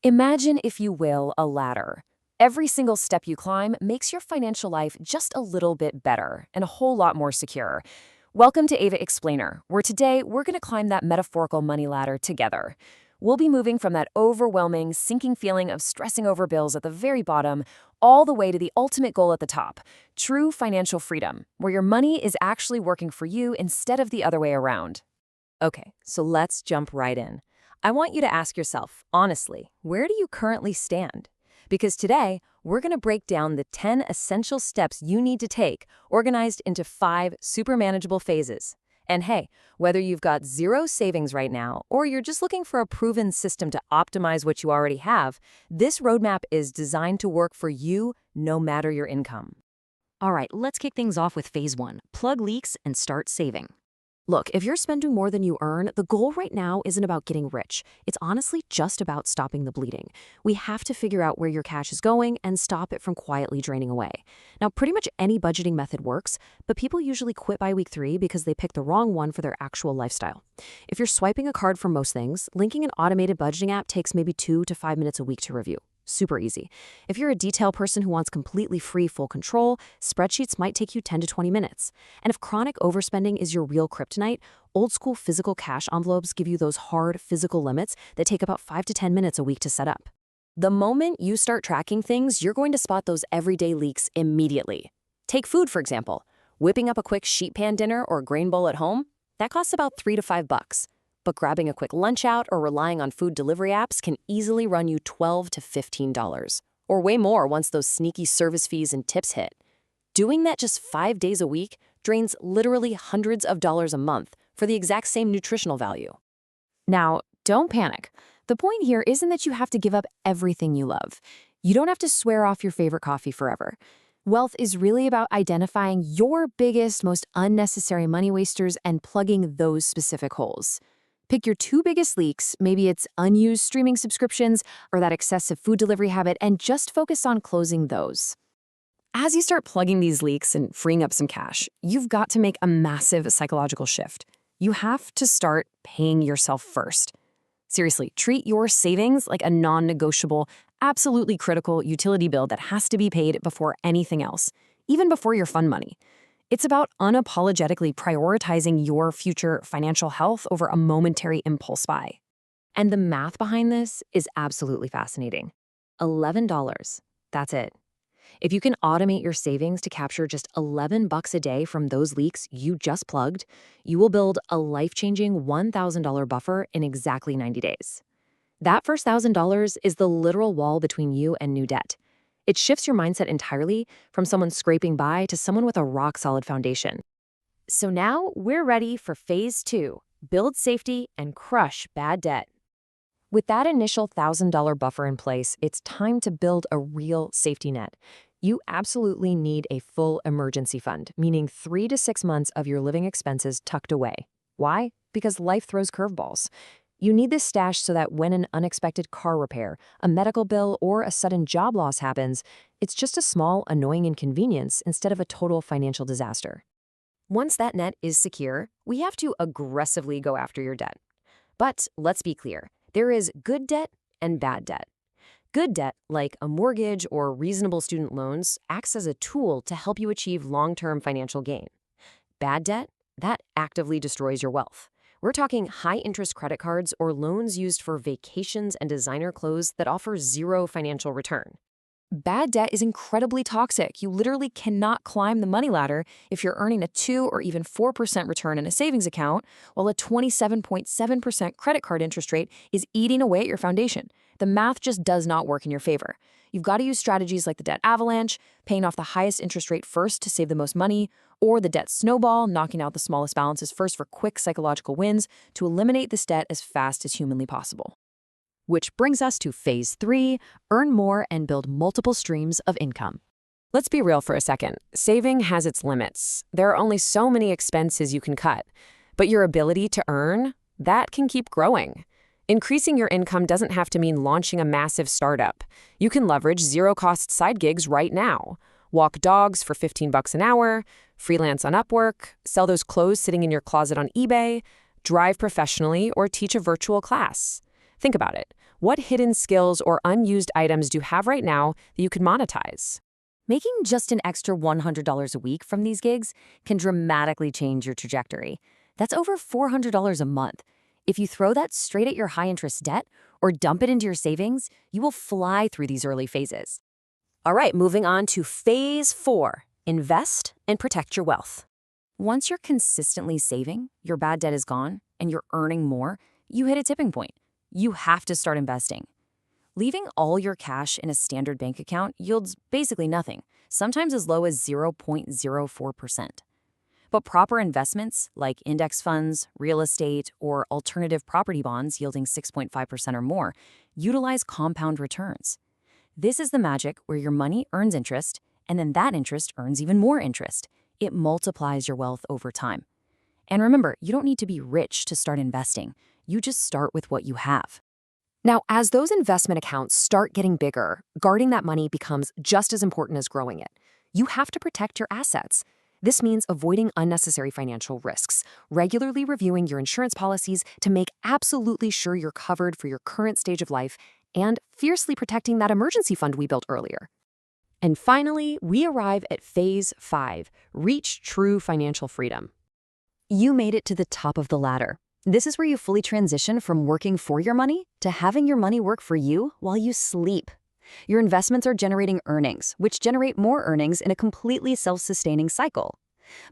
Imagine, if you will, a ladder. Every single step you climb makes your financial life just a little bit better and a whole lot more secure. Welcome to Ava Explainer, where today we're going to climb that metaphorical money ladder together. We'll be moving from that overwhelming, sinking feeling of stressing over bills at the very bottom all the way to the ultimate goal at the top, true financial freedom, where your money is actually working for you instead of the other way around. Okay, so let's jump right in. I want you to ask yourself, honestly, where do you currently stand? Because today, we're going to break down the 10 essential steps you need to take, organized into 5 super manageable phases. And hey, whether you've got zero savings right now or you're just looking for a proven system to optimize what you already have, this roadmap is designed to work for you no matter your income. All right, let's kick things off with phase 1. Plug leaks and start saving. Look, if you're spending more than you earn, the goal right now isn't about getting rich. It's honestly just about stopping the bleeding. We have to figure out where your cash is going and stop it from quietly draining away. Now, pretty much any budgeting method works, but people usually quit by week 3 because they pick the wrong one for their actual lifestyle. If you're swiping a card for most things, linking an automated budgeting app takes maybe 2 to 5 minutes a week to review. Super easy. If you're a detail person who wants completely free, full control, spreadsheets might take you 10 to 20 minutes. And if chronic overspending is your real kryptonite, old school physical cash envelopes give you those hard physical limits that take about 5 to 10 minutes a week to set up. The moment you start tracking things, you're going to spot those everyday leaks immediately. Take food, for example. Whipping up a quick sheet pan dinner or grain bowl at home, that costs about $3 to $5. But grabbing a quick lunch out or relying on food delivery apps can easily run you $12 to $15, or way more once those sneaky service fees and tips hit. Doing that just 5 days a week drains literally hundreds of dollars a month for the exact same nutritional value. Now, don't panic. The point here isn't that you have to give up everything you love. You don't have to swear off your favorite coffee forever. Wealth is really about identifying your biggest, most unnecessary money wasters and plugging those specific holes. Pick your 2 biggest leaks, maybe it's unused streaming subscriptions or that excessive food delivery habit, and just focus on closing those. As you start plugging these leaks and freeing up some cash, you've got to make a massive psychological shift. You have to start paying yourself first. Seriously, treat your savings like a non-negotiable, absolutely critical utility bill that has to be paid before anything else, even before your fun money. It's about unapologetically prioritizing your future financial health over a momentary impulse buy. And the math behind this is absolutely fascinating. $11. That's it. If you can automate your savings to capture just $11 a day from those leaks you just plugged, you will build a life-changing $1,000 buffer in exactly 90 days. That first $1,000 is the literal wall between you and new debt. It shifts your mindset entirely from someone scraping by to someone with a rock-solid foundation. So now we're ready for phase 2, build safety and crush bad debt. With that initial $1,000 buffer in place, it's time to build a real safety net. You absolutely need a full emergency fund, meaning 3 to 6 months of your living expenses tucked away. Why? Because life throws curveballs. You need this stash so that when an unexpected car repair, a medical bill, or a sudden job loss happens, it's just a small, annoying inconvenience instead of a total financial disaster. Once that net is secure, we have to aggressively go after your debt. But let's be clear, there is good debt and bad debt. Good debt, like a mortgage or reasonable student loans, acts as a tool to help you achieve long-term financial gain. Bad debt, that actively destroys your wealth. We're talking high-interest credit cards or loans used for vacations and designer clothes that offer zero financial return. Bad debt is incredibly toxic. You literally cannot climb the money ladder if you're earning a 2 or even 4% return in a savings account, while a 27.7% credit card interest rate is eating away at your foundation. The math just does not work in your favor. You've got to use strategies like the debt avalanche, paying off the highest interest rate first to save the most money, or the debt snowball, knocking out the smallest balances first for quick psychological wins to eliminate this debt as fast as humanly possible. Which brings us to phase 3, earn more and build multiple streams of income. Let's be real for a second. Saving has its limits. There are only so many expenses you can cut. But your ability to earn, that can keep growing. Increasing your income doesn't have to mean launching a massive startup. You can leverage zero-cost side gigs right now. Walk dogs for $15 an hour, freelance on Upwork, sell those clothes sitting in your closet on eBay, drive professionally, or teach a virtual class. Think about it. What hidden skills or unused items do you have right now that you could monetize? Making just an extra $100 a week from these gigs can dramatically change your trajectory. That's over $400 a month. If you throw that straight at your high-interest debt or dump it into your savings, you will fly through these early phases. All right, moving on to phase 4, invest and protect your wealth. Once you're consistently saving, your bad debt is gone, and you're earning more, you hit a tipping point. You have to start investing. Leaving all your cash in a standard bank account yields basically nothing, sometimes as low as 0.04%. But proper investments like index funds, real estate, or alternative property bonds yielding 6.5% or more utilize compound returns. This is the magic where your money earns interest, and then that interest earns even more interest. It multiplies your wealth over time. And remember, you don't need to be rich to start investing. You just start with what you have. Now, as those investment accounts start getting bigger, guarding that money becomes just as important as growing it. You have to protect your assets. This means avoiding unnecessary financial risks, regularly reviewing your insurance policies to make absolutely sure you're covered for your current stage of life, and fiercely protecting that emergency fund we built earlier. And finally, we arrive at phase 5, reach true financial freedom. You made it to the top of the ladder. This is where you fully transition from working for your money to having your money work for you while you sleep. Your investments are generating earnings, which generate more earnings in a completely self-sustaining cycle.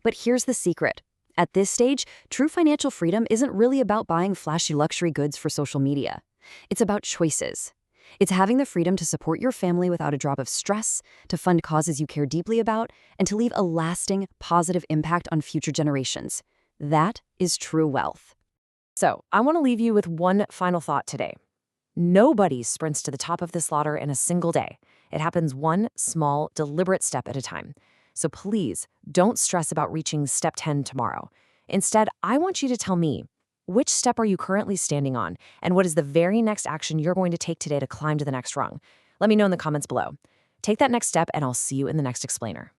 But here's the secret. At this stage, true financial freedom isn't really about buying flashy luxury goods for social media. It's about choices. It's having the freedom to support your family without a drop of stress, to fund causes you care deeply about, and to leave a lasting, positive impact on future generations. That is true wealth. So, I want to leave you with one final thought today. Nobody sprints to the top of this ladder in a single day. It happens one small, deliberate step at a time. So please, don't stress about reaching step 10 tomorrow. Instead, I want you to tell me, which step are you currently standing on, and what is the very next action you're going to take today to climb to the next rung? Let me know in the comments below. Take that next step, and I'll see you in the next explainer.